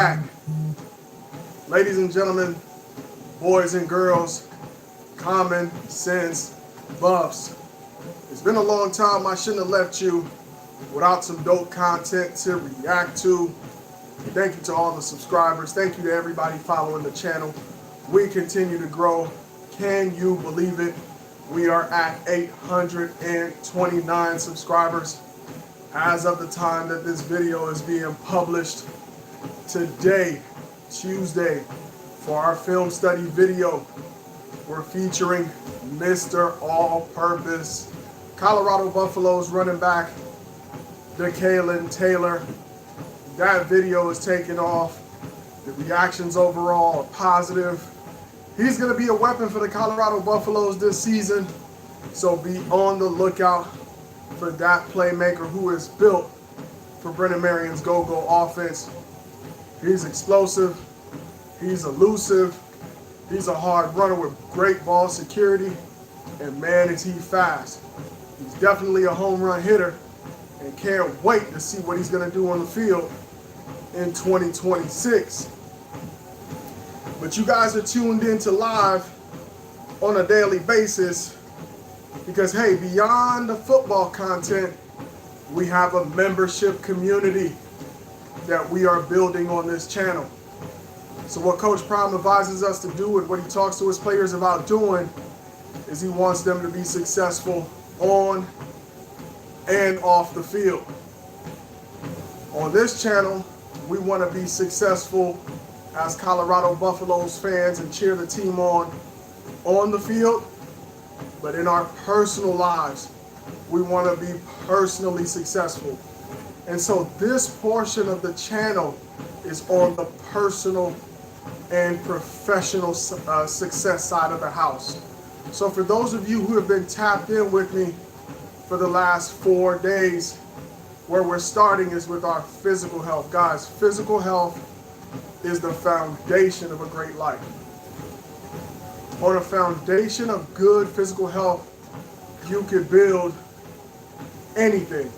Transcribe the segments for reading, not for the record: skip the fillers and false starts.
back. Ladies and gentlemen, boys and girls, common sense buffs. It's been a long time. I shouldn't have left you without some dope content to react to. Thank you to all the subscribers. Thank you to everybody following the channel. We continue to grow. Can you believe it? We are at 829 subscribers as of the time that this video is being published. Today, Tuesday, for our film study video, we're featuring Mr. All-Purpose, Colorado Buffaloes running back, Decalen Taylor. That video is taking off. The reactions overall are positive. He's going to be a weapon for the Colorado Buffaloes this season. So be on the lookout for that playmaker who is built for Brennan Marion's go-go offense. He's explosive. He's elusive. He's a hard runner with great ball security. And man, is he fast. He's definitely a home run hitter. And can't wait to see what he's going to do on the field in 2026. But you guys are tuned into live on a daily basis because, hey, beyond the football content, we have a membership community that we are building on this channel. So what Coach Prime advises us to do and what he talks to his players about doing is he wants them to be successful on and off the field. On this channel, we want to be successful as Colorado Buffaloes fans and cheer the team on the field, but in our personal lives, we want to be personally successful. And so this portion of the channel is on the personal and professional success side of the house. So for those of you who have been tapped in with me for the last 4 days, where we're starting is with our physical health. Guys, physical health is the foundation of a great life. On a foundation of good physical health, you can build anything.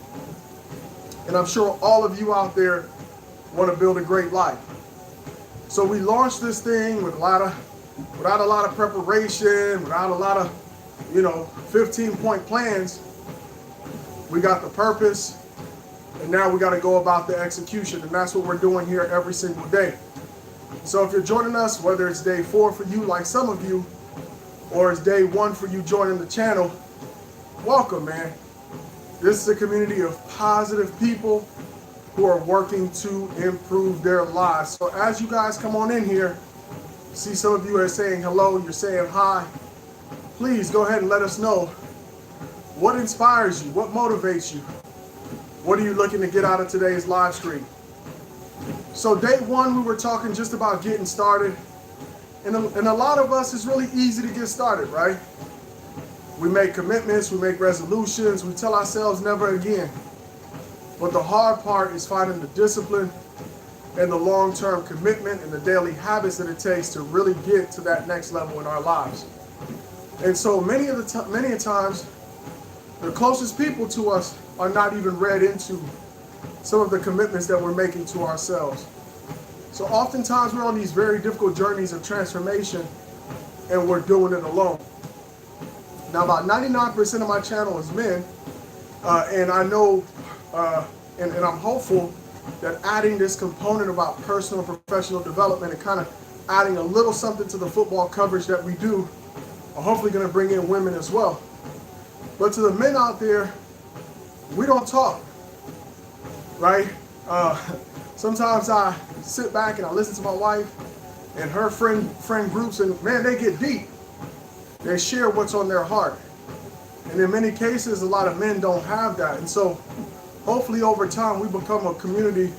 And I'm sure all of you out there want to build a great life. So we launched this thing without a lot of preparation, without a lot of, 15-point plans. We got the purpose, and now we got to go about the execution. And that's what we're doing here every single day. So if you're joining us, whether it's day 4 for you, like some of you, or it's day 1 for you joining the channel, welcome, man. This is a community of positive people who are working to improve their lives. So as you guys come on in here, see some of you are saying hello, you're saying hi. Please go ahead and let us know what inspires you, what motivates you. What are you looking to get out of today's live stream? So day 1, we were talking just about getting started. And a lot of us, it's really easy to get started, right? We make commitments, we make resolutions, we tell ourselves never again. But the hard part is finding the discipline and the long-term commitment and the daily habits that it takes to really get to that next level in our lives. And so many times, the closest people to us are not even read into some of the commitments that we're making to ourselves. So oftentimes we're on these very difficult journeys of transformation and we're doing it alone. Now about 99% of my channel is men, and I know, and I'm hopeful that adding this component about personal and professional development and kind of adding a little something to the football coverage that we do are hopefully going to bring in women as well. But to the men out there, we don't talk, right? Sometimes I sit back and I listen to my wife and her friend groups, and man, they get deep. They share what's on their heart. And in many cases, a lot of men don't have that. And so hopefully over time, we become a community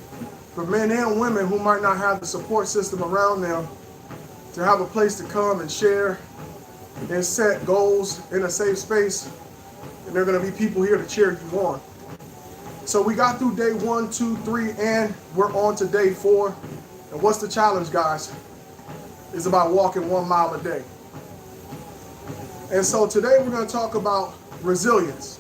for men and women who might not have the support system around them to have a place to come and share and set goals in a safe space. And there are going to be people here to cheer you on. So we got through day 1, 2, 3, and we're on to day 4. And what's the challenge, guys? It's about walking 1 mile a day. And so today we're going to talk about resilience.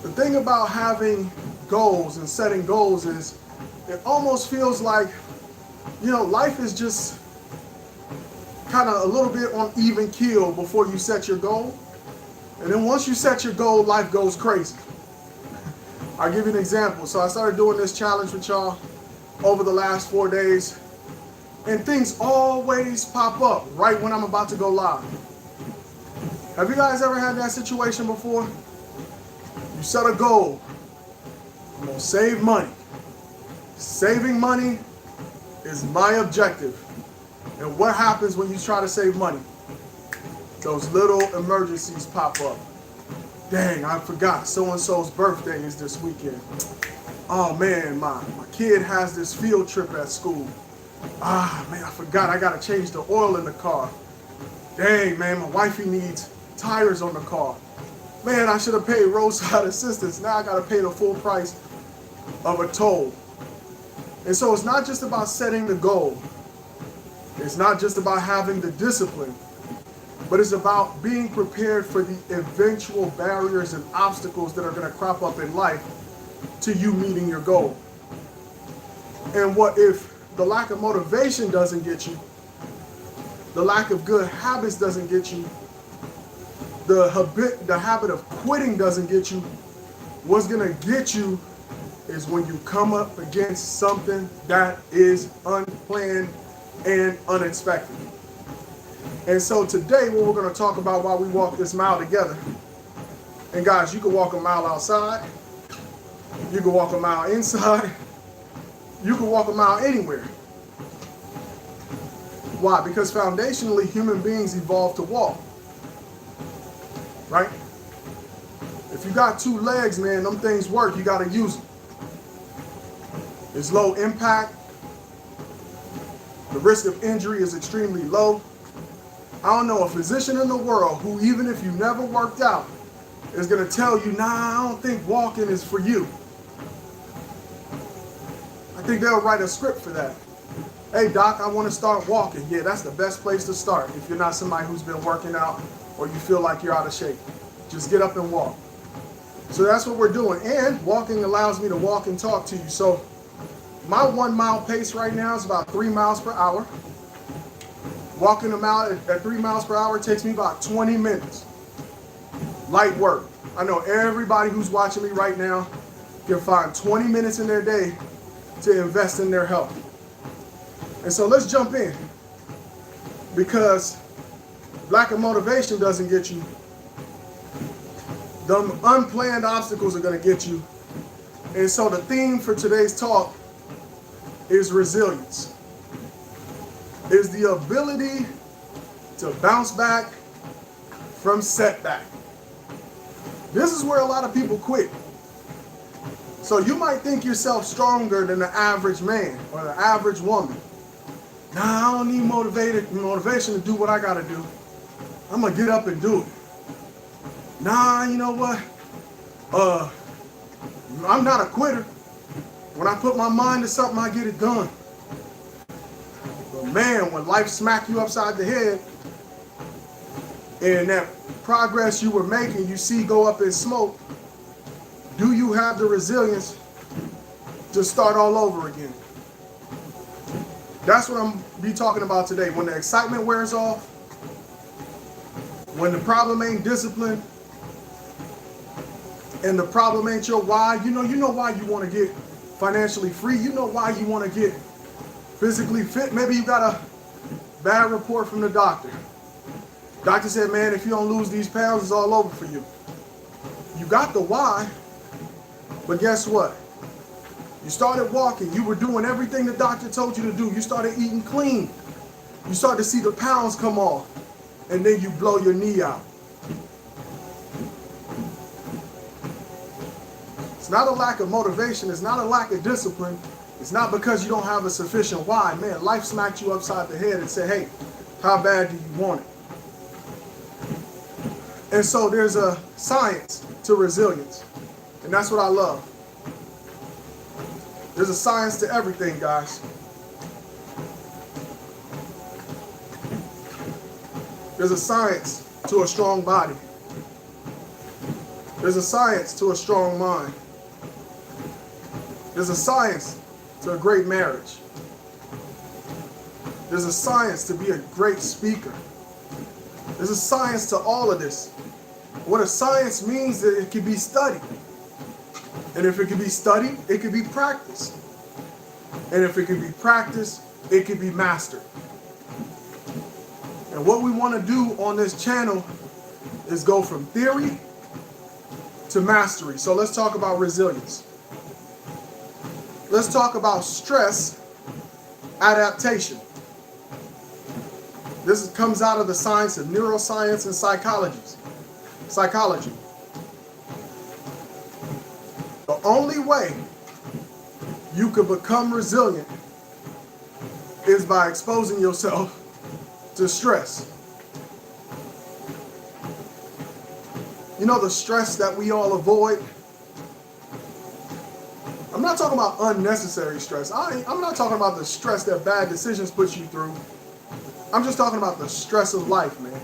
The thing about having goals and setting goals is it almost feels like life is just kind of a little bit on even keel before you set your goal. And then once you set your goal, life goes crazy. I'll give you an example. So I started doing this challenge with y'all over the last 4 days. And things always pop up right when I'm about to go live. Have you guys ever had that situation before? You set a goal. I'm going to save money. Saving money is my objective. And what happens when you try to save money? Those little emergencies pop up. Dang, I forgot so-and-so's birthday is this weekend. Oh man, my kid has this field trip at school. Ah man, I forgot I gotta change the oil in the car. Dang man, my wifey needs tires on the car. Man, I should have paid roadside assistance. Now I gotta pay the full price of a toll. And so it's not just about setting the goal. It's not just about having the discipline, but it's about being prepared for the eventual barriers and obstacles that are going to crop up in life to you meeting your goal. And what if the lack of motivation doesn't get you, the lack of good habits doesn't get you, the habit of quitting doesn't get you? What's going to get you is when you come up against something that is unplanned and unexpected. And so today what we're going to talk about while we walk this mile together, and guys, you can walk a mile outside, you can walk a mile inside, you can walk a mile anywhere. Why? Because foundationally human beings evolved to walk, right? If you got 2 legs, man, them things work, you got to use them. It's low impact. The risk of injury is extremely low. I don't know a physician in the world who, even if you never worked out, is going to tell you, nah, I don't think walking is for you. I think they'll write a script for that. Hey, doc, I want to start walking. Yeah, that's the best place to start if you're not somebody who's been working out or you feel like you're out of shape. Just get up and walk. So that's what we're doing. And walking allows me to walk and talk to you. So my 1 mile pace right now is about 3 miles per hour. Walking a mile at 3 miles per hour takes me about 20 minutes. Light work. I know everybody who's watching me right now can find 20 minutes in their day to invest in their health. And so let's jump in, because lack of motivation doesn't get you. The unplanned obstacles are going to get you. And so the theme for today's talk is resilience. Is the ability to bounce back from setback. This is where a lot of people quit. So you might think yourself stronger than the average man or the average woman. Nah, I don't need motivation to do what I gotta do. I'm gonna get up and do it. Nah, you know what? I'm not a quitter. When I put my mind to something, I get it done. But man, when life smack you upside the head and that progress you were making, you see go up in smoke, do you have the resilience to start all over again? That's what I'm be talking about today. When the excitement wears off, when the problem ain't discipline, and the problem ain't your why. You know why you want to get financially free. You know why you want to get physically fit. Maybe you got a bad report from the doctor. Doctor said, man, if you don't lose these pounds, it's all over for you. You got the why, but guess what? You started walking. You were doing everything the doctor told you to do. You started eating clean. You started to see the pounds come off, and then you blow your knee out. It's not a lack of motivation. It's not a lack of discipline. It's not because you don't have a sufficient why. Man, life smacked you upside the head and said, hey, how bad do you want it? And so there's a science to resilience. And that's what I love. There's a science to everything, guys. There's a science to a strong body. There's a science to a strong mind. There's a science to a great marriage. There's a science to be a great speaker. There's a science to all of this. What a science means is it can be studied. And if it can be studied, it can be practiced. And if it can be practiced, it can be mastered. And what we want to do on this channel is go from theory to mastery. So let's talk about resilience. Let's talk about stress adaptation. This comes out of the science of neuroscience and psychology. The only way you can become resilient is by exposing yourself to stress. You know the stress that we all avoid? I'm not talking about unnecessary stress. I'm not talking about the stress that bad decisions put you through. I'm just talking about the stress of life, man.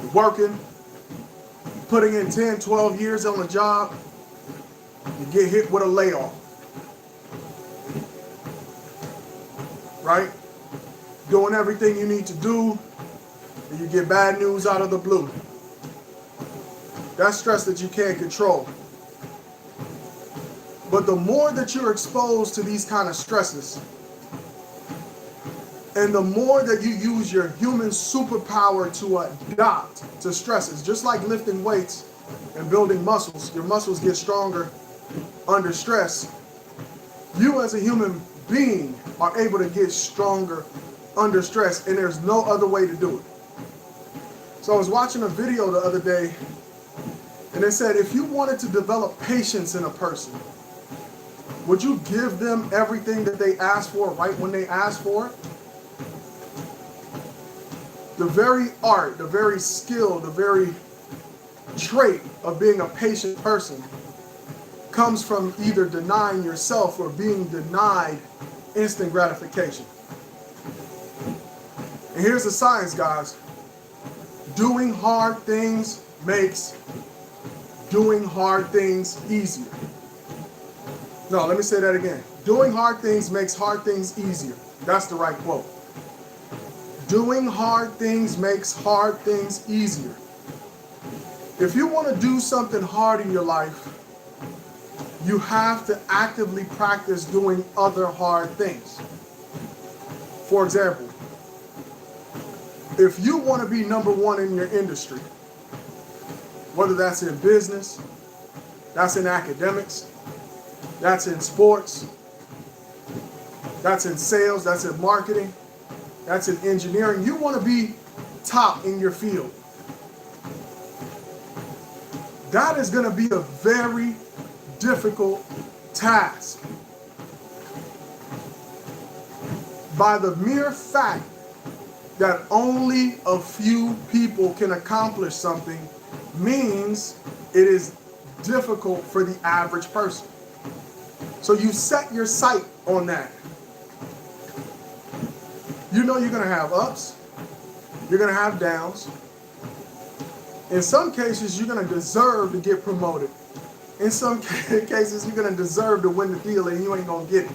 You're working, putting in 10, 12 years on a job, you get hit with a layoff. Right? Doing everything you need to do, and you get bad news out of the blue. That's stress that you can't control. But the more that you're exposed to these kind of stresses, and the more that you use your human superpower to adapt to stresses, just like lifting weights and building muscles, your muscles get stronger under stress. You as a human being are able to get stronger under stress, and there's no other way to do it. So I was watching a video the other day, and it said if you wanted to develop patience in a person, would you give them everything that they asked for right when they asked for it? The very art, the very skill, the very trait of being a patient person comes from either denying yourself or being denied instant gratification. And here's the science, guys. Doing hard things makes doing hard things easier. No, let me say that again. Doing hard things makes hard things easier. That's the right quote. Doing hard things makes hard things easier. If you want to do something hard in your life, you have to actively practice doing other hard things. For example, if you want to be number one in your industry, whether that's in business, that's in academics, that's in sports, that's in sales, that's in marketing, that's in engineering, you want to be top in your field. That is going to be a very difficult task. By the mere fact that only a few people can accomplish something means it is difficult for the average person. So you set your sight on that. You know you're going to have ups, you're going to have downs. In some cases, you're going to deserve to get promoted. In some cases, you're going to deserve to win the deal and you ain't going to get it.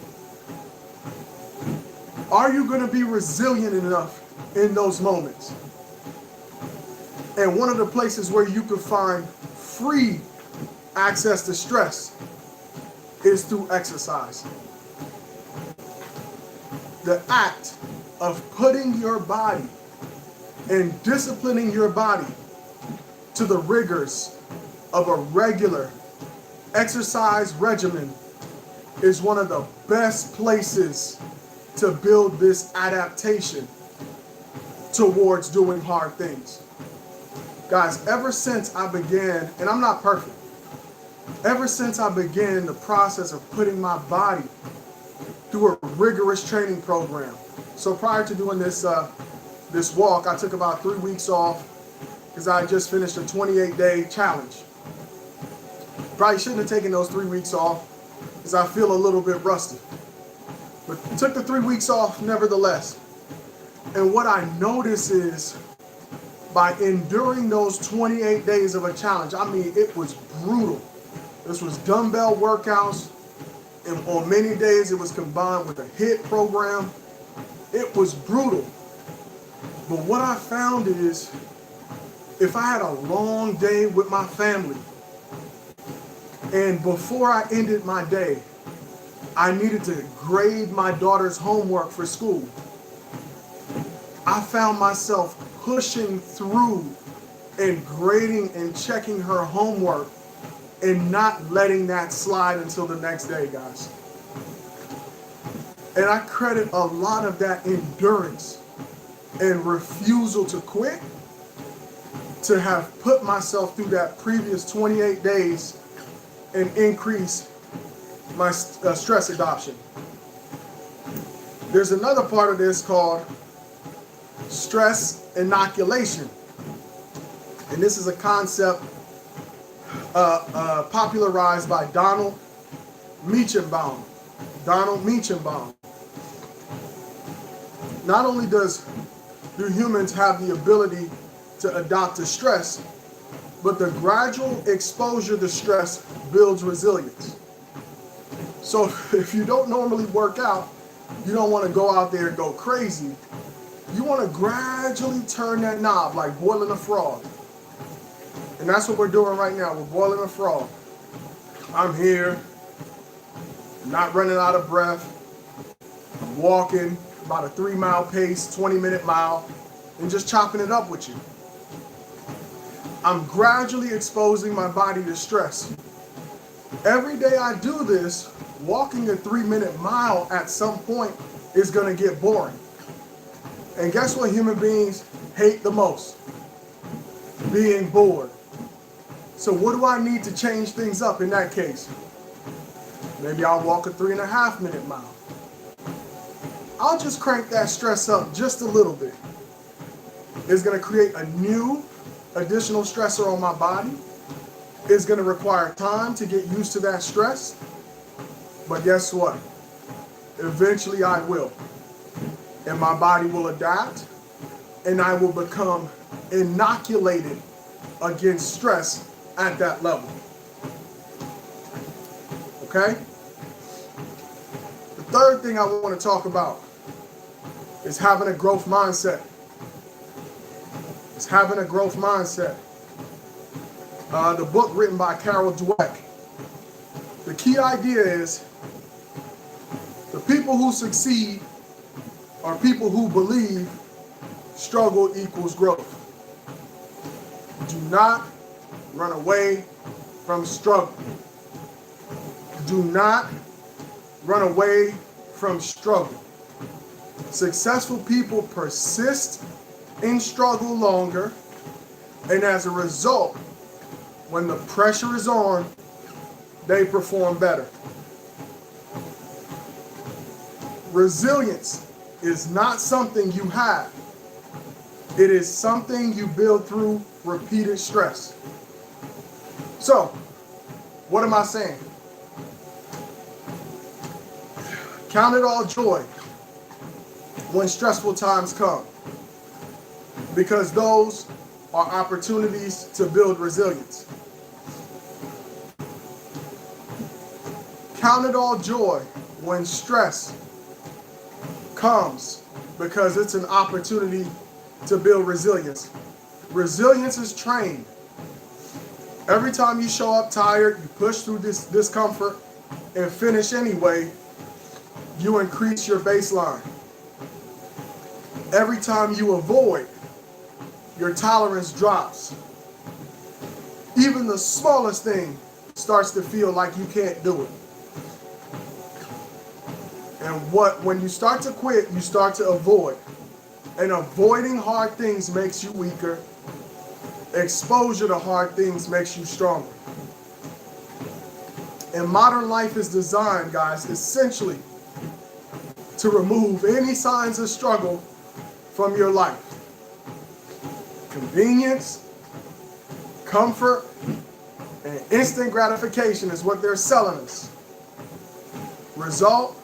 Are you going to be resilient enough in those moments? And one of the places where you can find free access to stress is through exercise. The act of putting your body and disciplining your body to the rigors of a regular exercise regimen is one of the best places to build this adaptation towards doing hard things. Guys, ever since I began, and I'm not perfect, ever since I began the process of putting my body through a rigorous training program. So prior to doing this walk, I took about 3 weeks off because I had just finished a 28-day challenge. Probably shouldn't have taken those 3 weeks off because I feel a little bit rusty. But took the 3 weeks off nevertheless. And what I noticed is by enduring those 28 days of a challenge, I mean, it was brutal. This was dumbbell workouts. And on many days, it was combined with a HIIT program. It was brutal. But what I found is, if I had a long day with my family, and before I ended my day, I needed to grade my daughter's homework for school, I found myself pushing through and grading and checking her homework and not letting that slide until the next day, guys. And I credit a lot of that endurance and refusal to quit to have put myself through that previous 28 days and increase my stress adoption. There's another part of this called stress inoculation. And this is a concept popularized by Donald Meachenbaum. Not only do humans have the ability to adapt to stress, but the gradual exposure to stress builds resilience. So if you don't normally work out, you don't want to go out there and go crazy. You want to gradually turn that knob like boiling a frog. And that's what we're doing right now. We're boiling a frog. I'm here, not running out of breath. I'm walking about a 3-mile pace, 20-minute mile, and just chopping it up with you. I'm gradually exposing my body to stress. Every day I do this, walking a 3-minute mile at some point is going to get boring. And guess what human beings hate the most? Being bored. So what do I need to change things up in that case? Maybe I'll walk a 3.5-minute mile. I'll just crank that stress up just a little bit. It's going to create a new additional stressor on my body. It's going to require time to get used to that stress. But guess what? Eventually I will. And my body will adapt, and I will become inoculated against stress at that level. Okay? The third thing I want to talk about is having a growth mindset. It's having a growth mindset. The book written by Carol Dweck. The key idea is the people who succeed are people who believe struggle equals growth. Do not run away from struggle. Do not run away from struggle. Successful people persist in struggle longer, and as a result, when the pressure is on, they perform better. Resilience is not something you have. It is something you build through repeated stress. So, what am I saying? Count it all joy when stressful times come, because those are opportunities to build resilience. Count it all joy when stress comes, because it's an opportunity to build resilience. Resilience is trained. Every time you show up tired, you push through this discomfort and finish anyway, you increase your baseline. Every time you avoid, your tolerance drops. Even the smallest thing starts to feel like you can't do it. And when you start to quit, you start to avoid. And avoiding hard things makes you weaker. Exposure to hard things makes you stronger. And modern life is designed, guys, essentially to remove any signs of struggle from your life. Convenience, comfort, and instant gratification is what they're selling us. Result,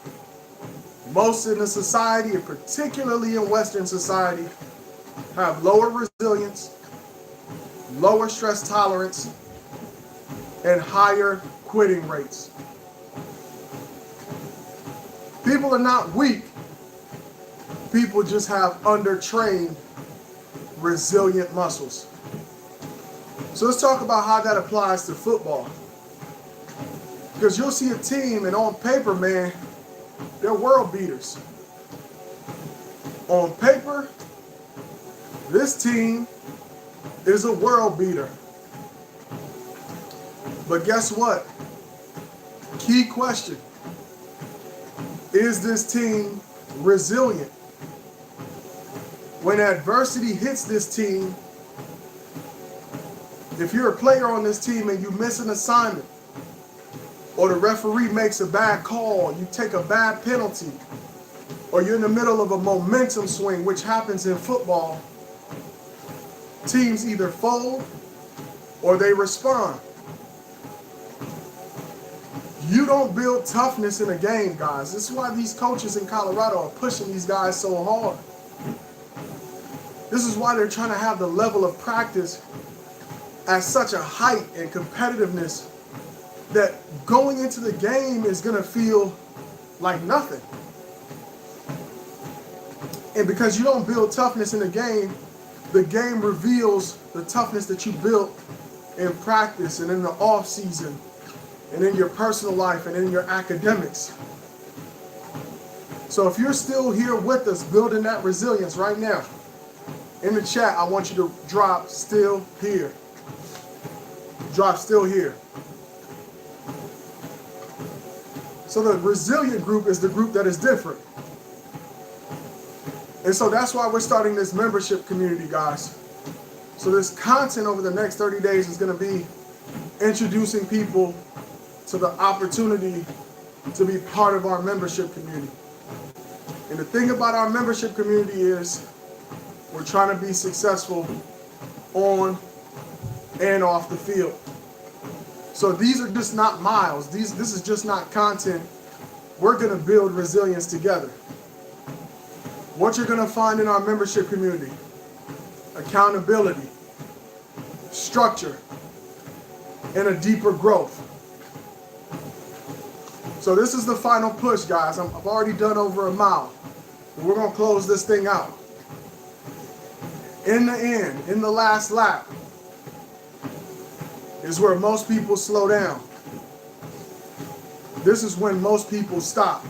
most in the society, and particularly in Western society, have lower resilience, lower stress tolerance, and higher quitting rates. People are not weak. People just have undertrained, resilient muscles. So let's talk about how that applies to football. Because you'll see a team, and on paper, man, they're world beaters. On paper, this team is a world beater. But guess what? Key question. Is this team resilient? When adversity hits this team, if you're a player on this team and you miss an assignment, or the referee makes a bad call, you take a bad penalty, or you're in the middle of a momentum swing, which happens in football, teams either fold or they respond. You don't build toughness in a game, guys. This is why these coaches in Colorado are pushing these guys so hard. This is why they're trying to have the level of practice at such a height and competitiveness that going into the game is going to feel like nothing. And because you don't build toughness in the game reveals the toughness that you built in practice and in the off season and in your personal life and in your academics. So if you're still here with us building that resilience right now, in the chat, I want you to drop still here. Drop still here. So the resilient group is the group that is different. And so that's why we're starting this membership community, guys. So this content over the next 30 days is going to be introducing people to the opportunity to be part of our membership community. And the thing about our membership community is we're trying to be successful on and off the field. So these are just not miles. This is just not content. We're going to build resilience together. What you're going to find in our membership community: accountability, structure, and a deeper growth. So this is the final push, guys. I've already done over a mile. We're going to close this thing out. In the end, in the last lap, is where most people slow down. This is when most people stop.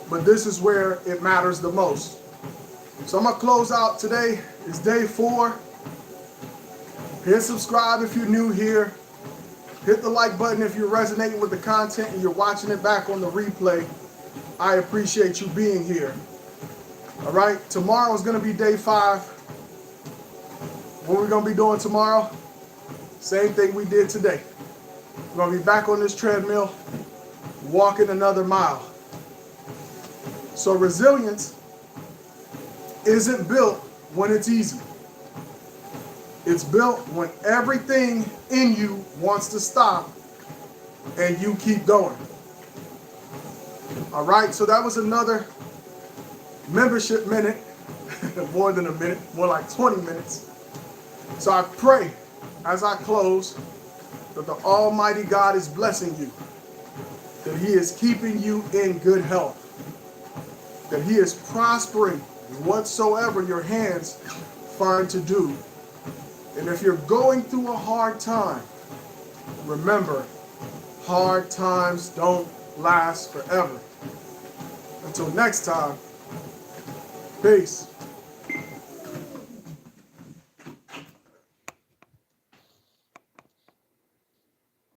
But this is where it matters the most. So I'm going to close out today. It's day 4. Hit subscribe if you're new here. Hit the like button if you're resonating with the content and you're watching it back on the replay. I appreciate you being here. All right, tomorrow is going to be day 5. What we're going to be doing tomorrow? Same thing we did today. We're going to be back on this treadmill, walking another mile. So resilience isn't built when it's easy. It's built when everything in you wants to stop and you keep going. All right, so that was another membership minute. More than a minute, more like 20 minutes. So I pray as I close that the Almighty God is blessing you, that He is keeping you in good health, that He is prospering whatsoever your hands find to do. And if you're going through a hard time, remember, hard times don't last forever. Until next time, peace.